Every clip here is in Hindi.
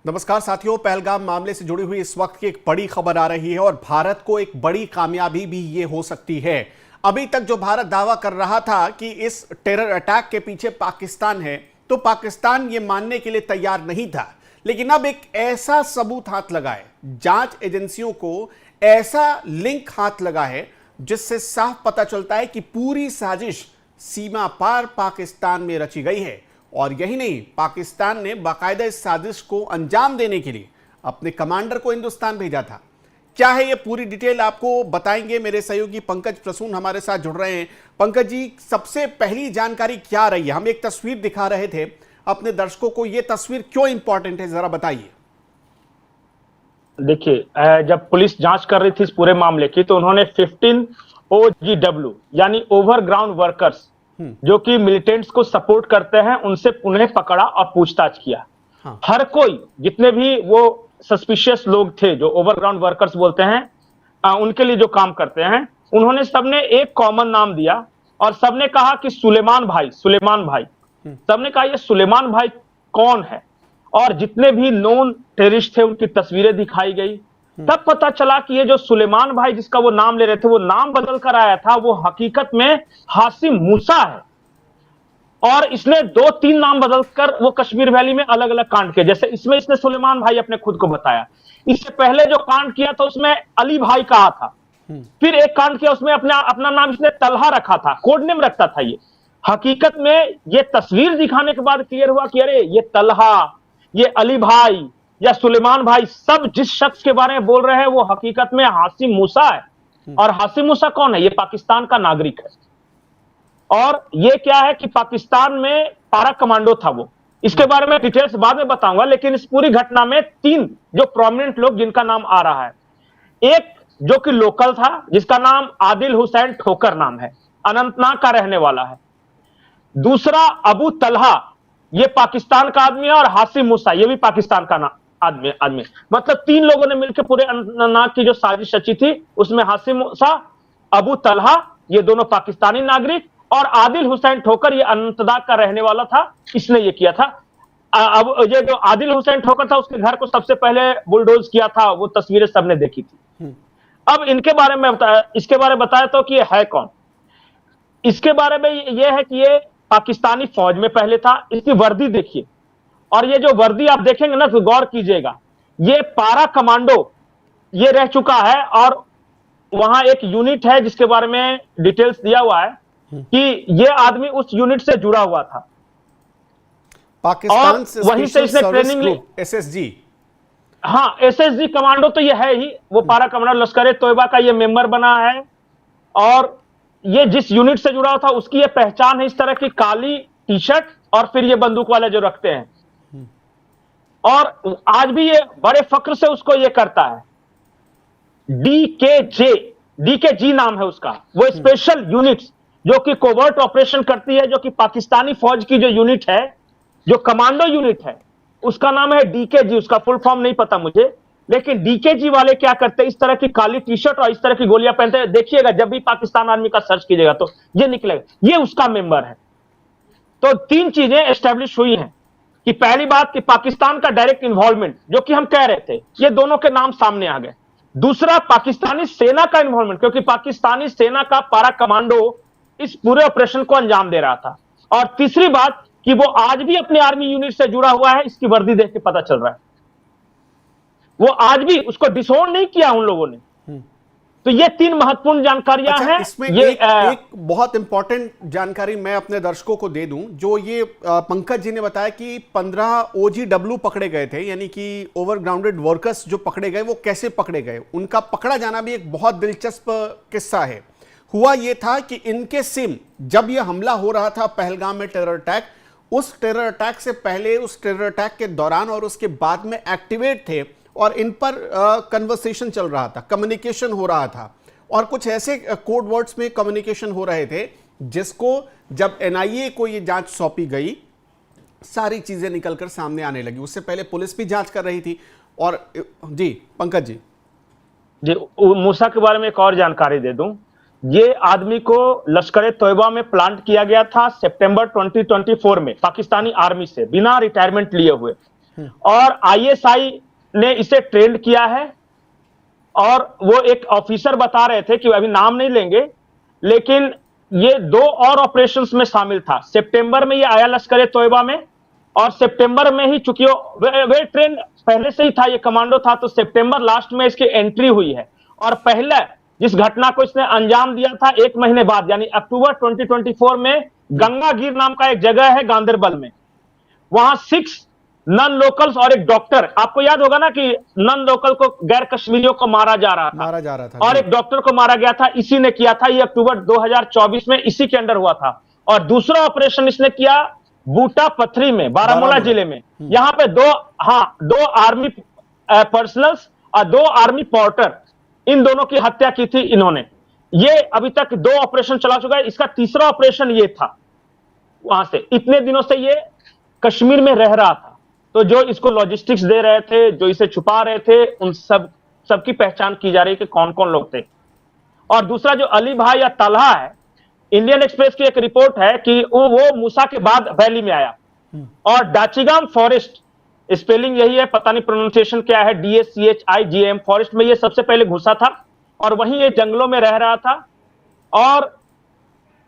नमस्कार साथियों, पहलगाम मामले से जुड़ी हुई इस वक्त की एक बड़ी खबर आ रही है और भारत को एक बड़ी कामयाबी भी ये हो सकती है। अभी तक जो भारत दावा कर रहा था कि इस टेरर अटैक के पीछे पाकिस्तान है, तो पाकिस्तान ये मानने के लिए तैयार नहीं था। लेकिन अब एक ऐसा सबूत हाथ लगा है, जांच एजेंसियों को ऐसा लिंक हाथ लगा है जिससे साफ पता चलता है कि पूरी साजिश सीमा पार पाकिस्तान में रची गई है। और यही नहीं, पाकिस्तान ने बाकायदा इस साजिश को अंजाम देने के लिए अपने कमांडर को हिंदुस्तान भेजा था। क्या है ये पूरी डिटेल आपको बताएंगे मेरे सहयोगी पंकज प्रसून हमारे साथ जुड़ रहे हैं। पंकज जी, सबसे पहली जानकारी क्या रही है? हम एक तस्वीर दिखा रहे थे अपने दर्शकों को, ये तस्वीर क्यों इंपॉर्टेंट है, जरा बताइए। देखिए, जब पुलिस जांच कर रही थी इस पूरे मामले की, तो उन्होंने 15 OGW यानी ओवरग्राउंड वर्कर्स जो कि मिलिटेंट्स को सपोर्ट करते हैं, उनसे उन्हें पकड़ा और पूछताछ किया। हाँ। हर कोई, जितने भी वो सस्पिशियस लोग थे जो ओवरग्राउंड वर्कर्स बोलते हैं, उनके लिए जो काम करते हैं, उन्होंने सबने एक कॉमन नाम दिया और सबने कहा कि सुलेमान भाई, सुलेमान भाई। सबने कहा ये सुलेमान भाई कौन है, और जितने भी नॉन टेररिस्ट थे उनकी तस्वीरें दिखाई गई। तब पता चला कि ये जो सुलेमान भाई जिसका वो नाम ले रहे थे, वो नाम बदल कर आया था, वो हकीकत में हाशिम मूसा है। और इसने 2-3 नाम बदलकर वो कश्मीर वैली में अलग अलग कांड किए। जैसे इसमें इसने सुलेमान भाई अपने खुद को बताया। इससे पहले जो कांड किया था उसमें अली भाई कहा था। फिर एक कांड किया, उसमें अपना नाम इसने तलहा रखा था, कोड नेम रखता था। ये हकीकत में ये तस्वीर दिखाने के बाद क्लियर हुआ कि अरे ये तलहा, ये अली भाई या सुलेमान भाई, सब जिस शख्स के बारे में बोल रहे हैं वो हकीकत में हाशिम मूसा है। और हाशिम मूसा कौन है? ये पाकिस्तान का नागरिक है। और ये क्या है कि पाकिस्तान में पारा कमांडो था वो। इसके बारे में डिटेल्स बाद में बताऊंगा, लेकिन इस पूरी घटना में 3 जो प्रोमिनेंट लोग जिनका नाम आ रहा है। एक जो कि लोकल था, जिसका नाम आदिल हुसैन ठोकर नाम है, अनंतनाग का रहने वाला है। दूसरा अबू तलहा, ये पाकिस्तान का आदमी है, और हाशिम मूसा ये भी पाकिस्तान का आदमी। मतलब 3 लोगों ने मिलकर पूरे अनंतनाग की जो साजिश रची थी, उसमें हाशिम मूसा, अबू तलहा ये दोनों पाकिस्तानी नागरिक, और आदिल हुसैन ठोकर ये अनंतनाग का रहने वाला था, इसने ये किया था। अब ये जो आदिल हुसैन ठोकर था, उसके घर को सबसे पहले बुलडोज किया था, वो तस्वीरें सबने देखी थी। अब इनके बारे में इसके बारे में बताया तो कि ये है कौन। इसके बारे में ये है कि ये पाकिस्तानी फौज में पहले था। इसकी वर्दी देखिए, और ये जो वर्दी आप देखेंगे ना तो गौर कीजिएगा, ये पारा कमांडो ये रह चुका है। और वहां एक यूनिट है जिसके बारे में डिटेल्स दिया हुआ है कि ये आदमी उस यूनिट से जुड़ा हुआ था, पाकिस्तान और वहीं से इसने ट्रेनिंग ली। SSG। हाँ, SSG कमांडो तो ये है ही, वो पारा कमांडो लश्कर तोयबा का ये मेंबर बना है। और ये जिस यूनिट से जुड़ा था उसकी ये पहचान है, इस तरह की काली टी शर्ट और फिर ये बंदूक वाले जो रखते हैं। और आज भी ये बड़े फक्र से उसको ये करता है। DKG नाम है उसका। वो स्पेशल यूनिट्स जो कि कोवर्ट ऑपरेशन करती है, जो कि पाकिस्तानी फौज की जो यूनिट है, जो कमांडो यूनिट है, उसका नाम है DKG। उसका फुल फॉर्म नहीं पता मुझे, लेकिन DKG वाले क्या करते हैं, इस तरह की काली टी शर्ट और इस तरह की गोलियां पहनते हैं। देखिएगा जब भी पाकिस्तान आर्मी का सर्च कीजिएगा तो ये निकलेगा, ये उसका मेंबर है। तो 3 चीजें एस्टेब्लिश हुई हैं कि पहली बात कि पाकिस्तान का डायरेक्ट इन्वॉल्वमेंट, जो कि हम कह रहे थे, ये दोनों के नाम सामने आ गए। दूसरा, पाकिस्तानी सेना का इन्वॉल्वमेंट, क्योंकि पाकिस्तानी सेना का पारा कमांडो इस पूरे ऑपरेशन को अंजाम दे रहा था। और तीसरी बात कि वो आज भी अपने आर्मी यूनिट से जुड़ा हुआ है, इसकी वर्दी देख के पता चल रहा है। वो आज भी उसको डिसोन नहीं किया उन लोगों ने। तो ये 3 महत्वपूर्ण जानकारियां हैं। इसमें एक बहुत इंपॉर्टेंट जानकारी मैं अपने दर्शकों को दे दूं, जो ये पंकज जी ने बताया कि 15 OGW पकड़े गए थे, यानी कि ओवरग्राउंडेड वर्कर्स जो पकड़े गए, वो कैसे पकड़े गए, उनका पकड़ा जाना भी एक बहुत दिलचस्प किस्सा है। हुआ ये था कि इनके सिम, जब ये हमला हो रहा था पहलगाम में टेरर अटैक, उस टेरर अटैक से पहले, उस टेरर अटैक के दौरान और उसके बाद में एक्टिवेट थे, और इन पर कन्वर्सेशन चल रहा था, कम्युनिकेशन हो रहा था, और कुछ ऐसे कोड वर्ड्स में कम्युनिकेशन हो रहे थे जिसको जब NIA को ये जांच सौंपी गई, सारी चीजें निकलकर सामने आने लगी। उससे पहले पुलिस भी जांच कर रही थी। और जी पंकज जी, मूसा के बारे में एक और जानकारी दे दूं। ये आदमी को लश्कर तोयबा में प्लांट किया गया था सितंबर 2024 में, पाकिस्तानी आर्मी से बिना रिटायरमेंट लिए हुए। और आईएसआई ने इसे ट्रेंड किया है। और वो एक ऑफिसर बता रहे थे कि अभी नाम नहीं लेंगे, लेकिन ये 2 और ऑपरेशंस में शामिल था। सितंबर में ये आया लश्कर तोयबा में, और सितंबर में ही, चूंकि वे ट्रेंड पहले से ही था, ये कमांडो था, तो सितंबर लास्ट में इसकी एंट्री हुई है। और पहले जिस घटना को इसने अंजाम दिया था 1 महीने बाद, यानी अक्टूबर 2024 में, गंगागीर नाम का एक जगह है गांदरबल में, वहां 6 नॉन लोकल्स और एक डॉक्टर, आपको याद होगा ना कि नॉन लोकल को, गैर कश्मीरियों को मारा जा रहा था और एक डॉक्टर को मारा गया था, इसी ने किया था। ये अक्टूबर 2024 में इसी के अंडर हुआ था। और दूसरा ऑपरेशन इसने किया बूटा पथरी में, बारामूला जिले में। यहां पे 2 आर्मी पर्सनल्स और 2 आर्मी पोर्टर, इन दोनों की हत्या की थी इन्होंने। ये अभी तक 2 ऑपरेशन चला चुका है, इसका तीसरा ऑपरेशन ये था। वहां से इतने दिनों से ये कश्मीर में रह रहा था, तो जो इसको लॉजिस्टिक्स दे रहे थे, जो इसे छुपा रहे थे, उन सबकी पहचान की जा रही है कि कौन कौन लोग थे। और दूसरा जो अली भाई या तलहा है, इंडियन एक्सप्रेस की एक रिपोर्ट है कि वो मूसा के बाद वैली में आया और डाचिगाम फॉरेस्ट, स्पेलिंग यही है, पता नहीं प्रोनाउंसिएशन क्या है, DACHIGAM फॉरेस्ट में ये सबसे पहले घुसा था और वहीं ये जंगलों में रह रहा था। और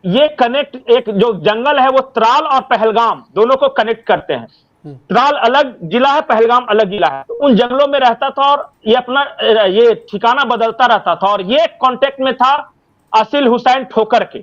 ये कनेक्ट, एक जो जंगल है वो त्राल और पहलगाम दोनों को कनेक्ट करते हैं। त्राल अलग जिला है, पहलगाम अलग जिला है, तो उन जंगलों में रहता था और ये अपना ये ठिकाना बदलता रहता था। और ये कांटेक्ट में था आसिल हुसैन ठोकर के।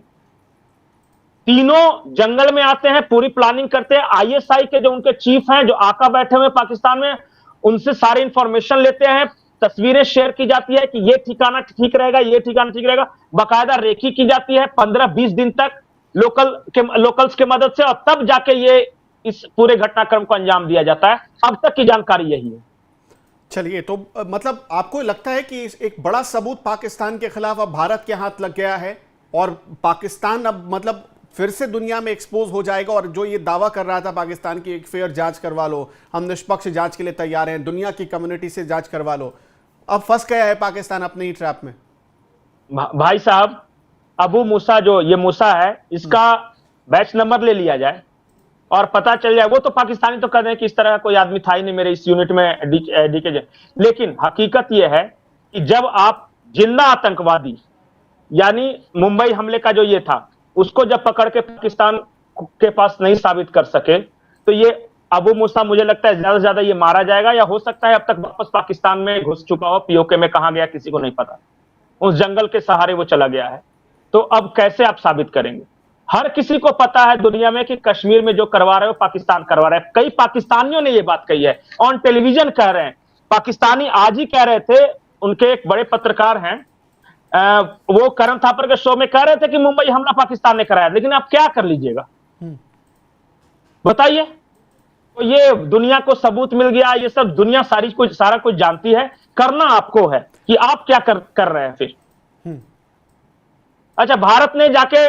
तीनों जंगल में आते हैं, पूरी प्लानिंग करते हैं। आईएसआई के जो उनके चीफ हैं, जो आका बैठे हुए पाकिस्तान में, उनसे सारी इंफॉर्मेशन लेते हैं, तस्वीरें शेयर की जाती है कि ये ठिकाना ठीक रहेगा, ये ठिकाना ठीक रहेगा, बाकायदा रेकी की जाती है 15-20 दिन तक लोकल्स के मदद से, और तब जाके ये इस पूरे घटनाक्रम को अंजाम दिया जाता है। अब तक की जानकारी यही है। चलिए, तो मतलब आपको लगता है कि एक बड़ा सबूत पाकिस्तान के खिलाफ अब भारत के हाथ लग गया है और पाकिस्तान अब मतलब फिर से दुनिया में एक्सपोज हो जाएगा, और जो ये दावा कर रहा था पाकिस्तान की एक फेयर जांच करवा लो, हम निष्पक्ष जांच के लिए तैयार हैं, दुनिया की कम्युनिटी से जांच करवा लो, अब फंस गया है पाकिस्तान अपने ही ट्रैप में। भाई साहब, अबू मूसा, जो ये मूसा है, इसका बैच नंबर ले लिया जाए और पता चल जाए। वो तो पाकिस्तानी तो कह रहे हैं कि इस तरह का कोई आदमी था ही नहीं मेरे इस यूनिट में, डीके। लेकिन हकीकत यह है कि जब आप जिंदा आतंकवादी, यानी मुंबई हमले का जो ये था, उसको जब पकड़ के पाकिस्तान के पास नहीं साबित कर सके, तो ये अबू मूसा, मुझे लगता है ज्यादा से ज्यादा ये मारा जाएगा, या हो सकता है अब तक वापस पाकिस्तान में घुस चुका हो। पीओके में कहां गया किसी को नहीं पता, उस जंगल के सहारे वो चला गया है। तो अब कैसे आप साबित करेंगे? हर किसी को पता है दुनिया में कि कश्मीर में जो करवा रहे हो पाकिस्तान करवा रहा है। कई पाकिस्तानियों ने ये बात कही है, ऑन टेलीविजन कह रहे हैं। पाकिस्तानी आज ही कह रहे थे, उनके एक बड़े पत्रकार हैं, वो करण थापर के शो में कह रहे थे कि मुंबई हमला पाकिस्तान ने कराया। लेकिन आप क्या कर लीजिएगा, बताइए? तो ये दुनिया को सबूत मिल गया, ये सब दुनिया सारा कुछ जानती है। करना आपको है कि आप क्या कर रहे हैं फिर। अच्छा, भारत ने जाके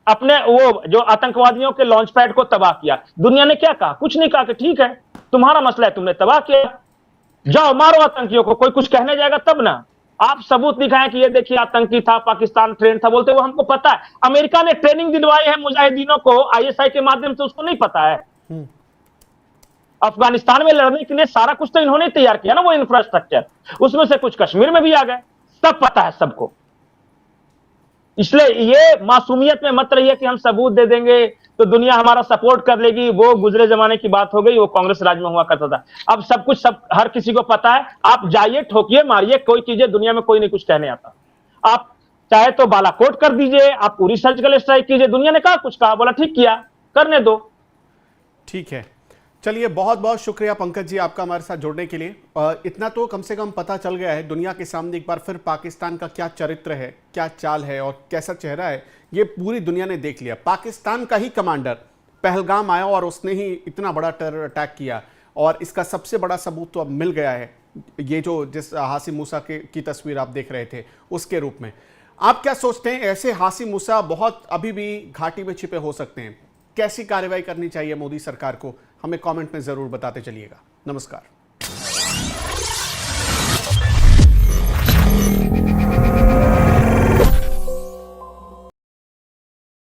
अपने वो जो आतंकवादियों के लॉन्च पैड को तबाह किया, दुनिया ने क्या कहा? कुछ नहीं कहा कि ठीक है तुम्हारा मसला है, तुमने तबाह किया, जाओ मारो आतंकियों को। कोई कुछ कहने जाएगा तब ना। आप सबूत दिखाएं कि ये देखिए आतंकी था, पाकिस्तान ट्रेन था, बोलते वो हमको पता है। अमेरिका ने ट्रेनिंग दिलवाई है मुजाहिदीनों को आईएसआई के माध्यम से, उसको नहीं पता है? अफगानिस्तान में लड़ने के लिए सारा कुछ तो इन्होंने तैयार किया ना, वो इंफ्रास्ट्रक्चर, उसमें से कुछ कश्मीर में भी आ गए, सब पता है सबको। इसलिए ये मासूमियत में मत रहिए कि हम सबूत दे देंगे तो दुनिया हमारा सपोर्ट कर लेगी। वो गुजरे जमाने की बात हो गई, वो कांग्रेस राज में हुआ करता था। अब सब कुछ हर किसी को पता है। आप जाइए, ठोकिए, मारिए, कोई चीजें दुनिया में कोई नहीं कुछ कहने आता। आप चाहे तो बालाकोट कर दीजिए, आप पूरी सर्जिकल स्ट्राइक कीजिए, दुनिया ने कहा कुछ कहा, बोला ठीक किया, करने दो। ठीक है, चलिए, बहुत बहुत शुक्रिया पंकज जी आपका हमारे साथ जुड़ने के लिए। इतना तो कम से कम पता चल गया है दुनिया के सामने एक बार फिर पाकिस्तान का क्या चरित्र है, क्या चाल है और कैसा चेहरा है, ये पूरी दुनिया ने देख लिया। पाकिस्तान का ही कमांडर पहलगाम आया और उसने ही इतना बड़ा टेरर अटैक किया, और इसका सबसे बड़ा सबूत तो अब मिल गया है, ये जो जिस हासिम मूसा की तस्वीर आप देख रहे थे उसके रूप में। आप क्या सोचते हैं, ऐसे हासिम मूसा बहुत अभी भी घाटी में छिपे हो सकते हैं? कैसी कार्रवाई करनी चाहिए मोदी सरकार को? हमें कमेंट में जरूर बताते चलिएगा। नमस्कार।